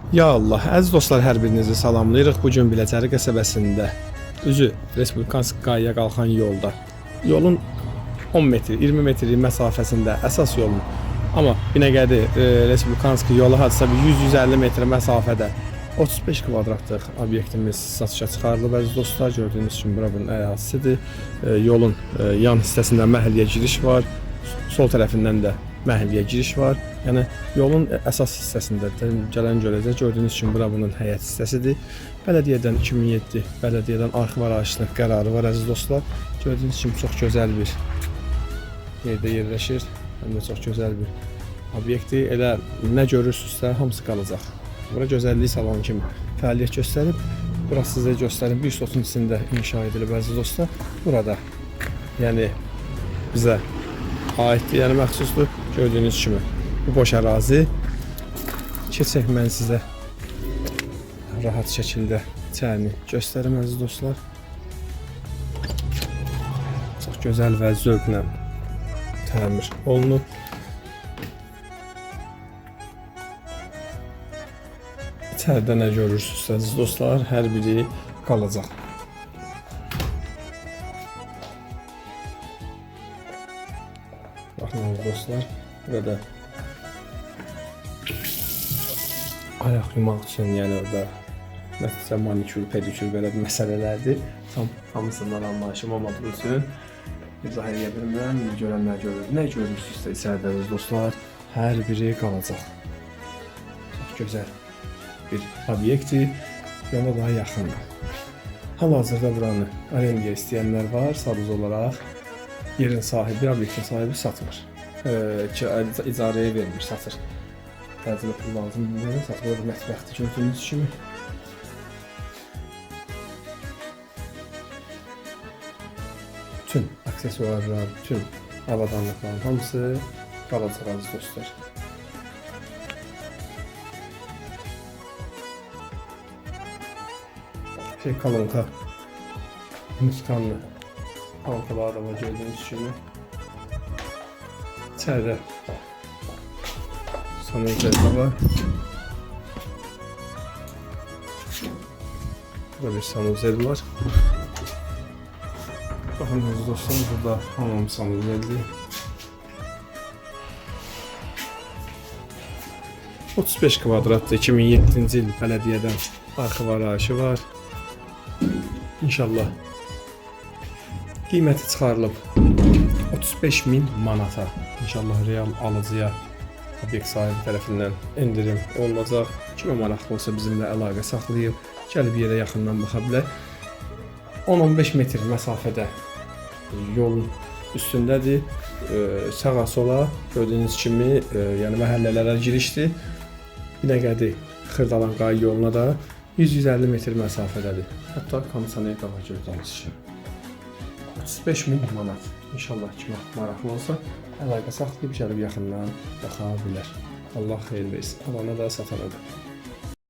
Ya Allah, əziz dostlar, hər birinizi salamlayırıq. Bu gün Biləcəri qəsəbəsində üzü Respublikansk qayaya qalxan yolda, yolun 10 metr, 20 metr məsafəsində əsas yolun, amma Binəqədi Respublikansk yolu hardasa 100-150 metr məsafədə 35 kvadratlıq obyektimiz satışa çıxarılıb. Əziz dostlar, gördüyünüz kimi bura bunun ərazisidir. Yolun yan hissəsində məhəlləyə giriş var, sol tərəfindən də məhəlləyə giriş var. Yəni yolun əsas hissəsində gələn görəcək. Gördüyünüz kimi bura bunun həyət hissəsidir. Bələdiyyədən 2007 bələdiyyədən arxiv araşdırma qərarı var əziz dostlar. Gördüyünüz kimi çox gözəl bir yerdə yerləşir. Həm də çox gözəl bir obyektdir. Elə nə görürsünüzsə hamısı qalacaq. Bura gözəllik salonu kimi fəaliyyət göstərib. Burası sizə göstərim. Bir sotun içində inşa edilib əziz dostlar. Burada yəni bizə aiddir, yəni məxsusdur. Gördüyünüz kimi bu boş ərazi. Keçək mən sizə rahat şəkildə içərini göstərim əziz dostlar. Çox gözəl və zövqlə təmir olunub. İçəridə nə görürsünüz əziz dostlar, hər biri qalacaq. Baxın dostlar, burada ayaq yumaq üçün, yəni orada məsələn manikür, pedikür belə bir məsələlərdir. Hamısından anlayışım olmadığı üçün izah edə bilmirəm. Görənlər görür. Nə görürsünüzsə içəridə əziz dostlar, hər biri qalacaq. Çox gözəl bir obyekti, yola daha yaxındır. Hal-hazırda buranı arendaya istəyənlər var, sadəcə olaraq yerin sahibi, obyektin sahibi satmır. İcarəyə vermir, satır. Təcili pul lazımdır, satır. Orada mətbəxtdir gördüyünüz kimi. Bütün aksesuarlar, bütün avadanlıqların hamısı qalacaq əziz dostlar. Kalınka, muskanlı kalınkalar da var gördüğünüz kimi. İçeride sanırım var. Burada bir sanuzel var. Bakın dostlar, burada hamam sanuzeldi. 35 kvadratlı 2007-ci il bələdiyyədən arxiv arayışı var. İnşallah qiyməti çıxarılıb 35.000 manata. İnşallah real alıcıya obyekt sahibi tərəfindən endirim olacaq. Kimə maraqlı olsa bizimlə əlaqə saxlayıb gəlib yerə yaxından baxa bilər. 10-15 metr məsafədə yolun üstündədir. Sağa sola gördüyünüz kimi yəni məhəllələrə girişdir. Binəqədi Xırdalan qay yoluna da 100-150 metr məsafədədir. Hətta komisiyaya qala gördüyünüz kimi. 35.000 manat. İnşallah kimə maraqlı olsa əlaqə saxlayıb gəlib yaxından baxa bilər. Allah xeyir versin. Alana da satana da.